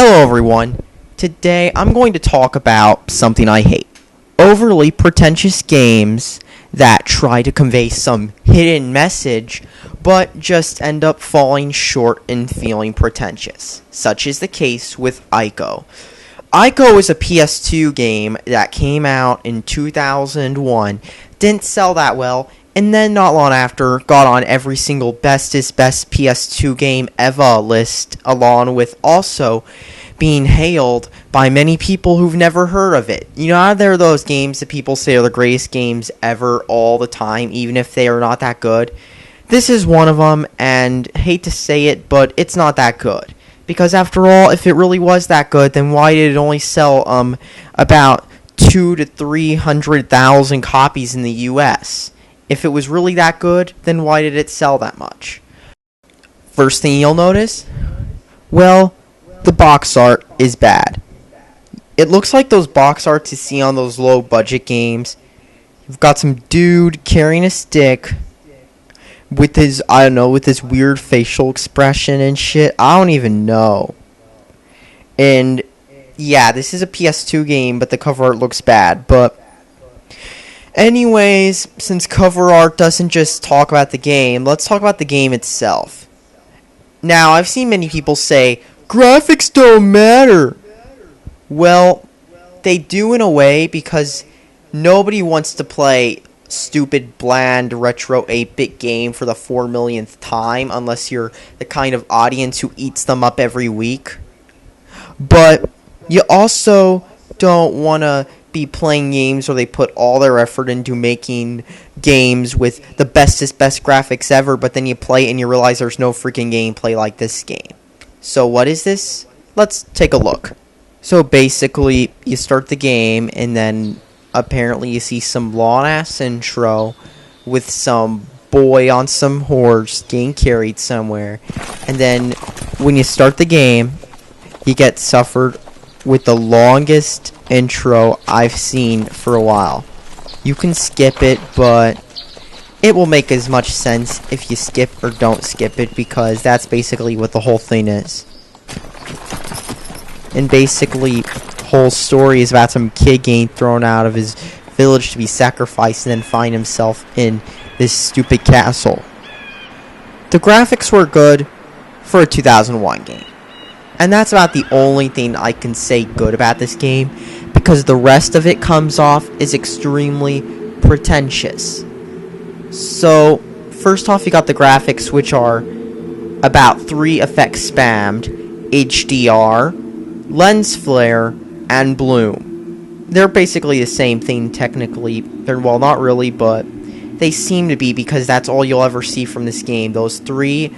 Hello everyone. Today I'm going to talk about something I hate. Overly pretentious games that try to convey some hidden message but just end up falling short and feeling pretentious. Such is the case with Ico. Ico is a PS2 game that came out in 2001, didn't sell that well, and then not long after got on every single bestest best PS2 game ever list, along with also being hailed by many people who've never heard of it. You know, there are those games that people say are the greatest games ever all the time, even if they are not that good. This is one of them, and hate to say it, but it's not that good. Because after all, if it really was that good, then why did it only sell about 200,000 to 300,000 copies in the US? If it was really that good, then why did it sell that much? First thing you'll notice? Well, the box art is bad. It looks like those box arts you see on those low budget games. You've got some dude carrying a stick with his, with this weird facial expression and shit. I don't even know. And yeah, this is a PS2 game, but the cover art looks bad. But anyways, since cover art doesn't just talk about the game, let's talk about the game itself. Now, I've seen many people say, graphics don't matter. Well, they do in a way, because nobody wants to play stupid, bland, retro 8-bit game for the 4 millionth time, unless you're the kind of audience who eats them up every week. But you also don't want to be playing games where they put all their effort into making games with the bestest best graphics ever, but then you play it and you realize there's no freaking gameplay like this game. So what is this? Let's take a look. So basically, you start the game, and then apparently you see some long-ass intro with some boy on some horse getting carried somewhere. And then when you start the game, you get suffered with the longest intro I've seen for a while. You can skip it, but it will make as much sense if you skip or don't skip it, because that's basically what the whole thing is. And basically, the whole story is about some kid getting thrown out of his village to be sacrificed and then find himself in this stupid castle. The graphics were good for a 2001 game. And that's about the only thing I can say good about this game, because the rest of it comes off as extremely pretentious. So, first off, you got the graphics, which are about 3 effects spammed: HDR, lens flare, and bloom. They're basically the same thing technically. Well, not really, but they seem to be, because that's all you'll ever see from this game. Those 3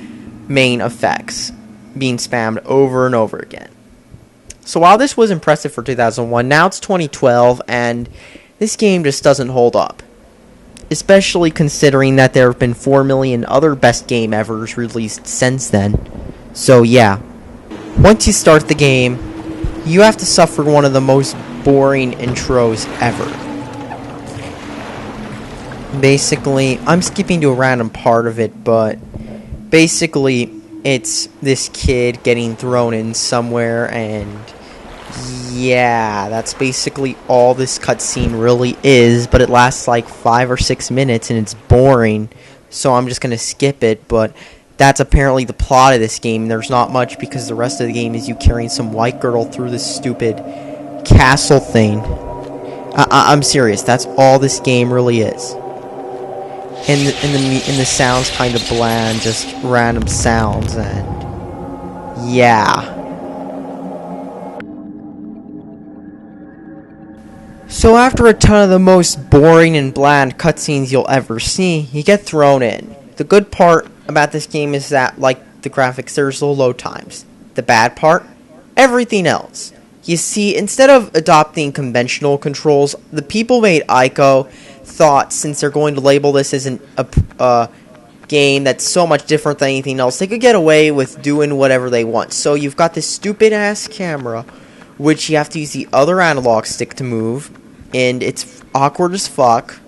main effects being spammed over and over again. So while this was impressive for 2001, now it's 2012, and this game just doesn't hold up. Especially considering that there have been 4 million other best game evers released since then. So yeah, once you start the game, you have to suffer one of the most boring intros ever. Basically, I'm skipping to a random part of it, but basically, it's this kid getting thrown in somewhere, and yeah, that's basically all this cutscene really is, but it lasts like 5 or 6 minutes, and it's boring, so I'm just gonna skip it. But that's apparently the plot of this game. There's not much, because the rest of the game is you carrying some white girl through this stupid castle thing. I'm serious, that's all this game really is. And the sounds kind of bland, just random sounds, and yeah. So after a ton of the most boring and bland cutscenes you'll ever see, you get thrown in. The good part about this game is that, like the graphics, there's low times. The bad part? Everything else. You see, instead of adopting conventional controls, the people who made Ico thought, since they're going to label this as a game that's so much different than anything else, they could get away with doing whatever they want. So you've got this stupid-ass camera, which you have to use the other analog stick to move, and it's awkward as fuck.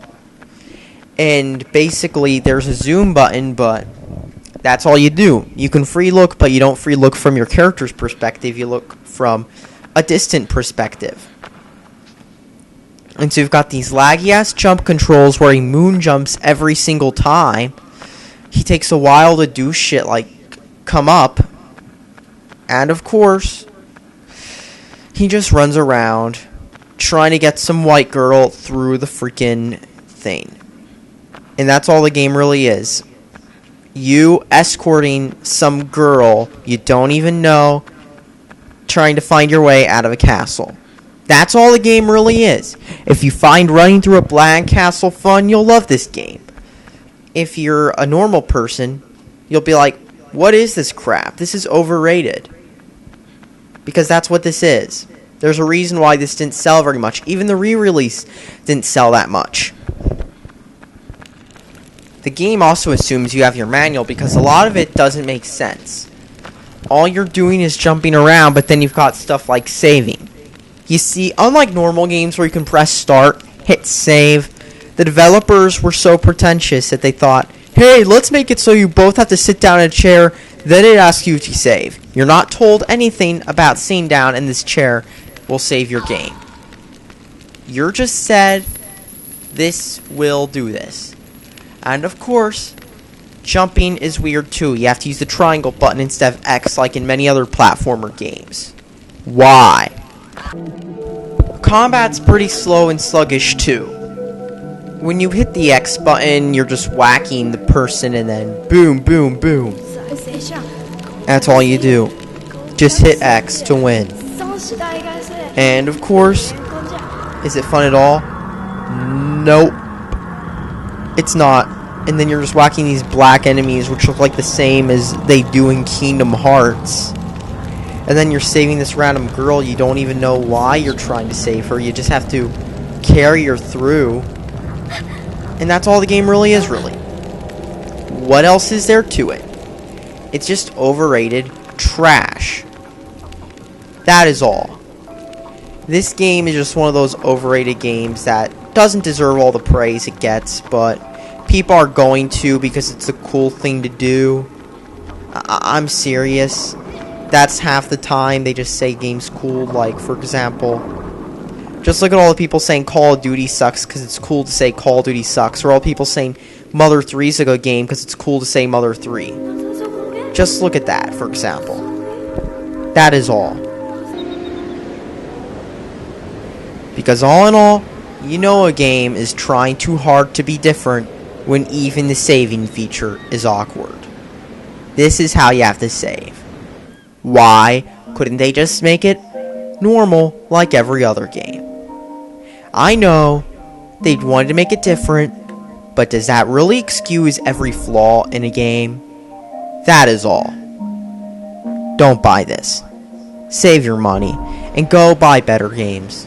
And basically, there's a zoom button, but That's all you do. You can free look, but you don't free look from your character's perspective. You look from a distant perspective. And so you've got these laggy-ass jump controls where he moon jumps every single time. He takes a while to do shit like come up. And of course, he just runs around trying to get some white girl through the freaking thing. And that's all the game really is. You escorting some girl you don't even know, trying to find your way out of a castle. That's all the game really is. If you find running through a blank castle fun, you'll love this game. If you're a normal person, you'll be like, what is this crap? This is overrated. Because that's what this is. There's a reason why this didn't sell very much. Even the re-release didn't sell that much. The game also assumes you have your manual because a lot of it doesn't make sense. All you're doing is jumping around, but then you've got stuff like saving. You see, unlike normal games where you can press start, hit save, the developers were so pretentious that they thought, hey, let's make it so you both have to sit down in a chair, then it asks you to save. You're not told anything about sitting down in this chair will save your game. You're just said, this will do this. And of course, jumping is weird too. You have to use the triangle button instead of X like in many other platformer games. Why? Combat's pretty slow and sluggish too. When you hit the X button, you're just whacking the person and then boom, boom, boom. That's all you do. Just hit X to win. And of course, is it fun at all? Nope. It's not. And then you're just whacking these black enemies which look like the same as they do in Kingdom Hearts. And then you're saving this random girl. You don't even know why you're trying to save her. You just have to carry her through. And that's all the game really is, really. What else is there to it? It's just overrated trash. That is all. This game is just one of those overrated games that doesn't deserve all the praise it gets, but people are going to because it's a cool thing to do. I'm serious. That's half the time they just say game's cool. Like, for example, just look at all the people saying Call of Duty sucks because it's cool to say Call of Duty sucks. Or all the people saying Mother 3's a good game because it's cool to say Mother 3. Just look at that, for example. That is all. Because all in all, you know a game is trying too hard to be different when even the saving feature is awkward. This is how you have to save. Why couldn't they just make it normal like every other game? I know they wanted to make it different, but does that really excuse every flaw in a game? That is all. Don't buy this. Save your money and go buy better games.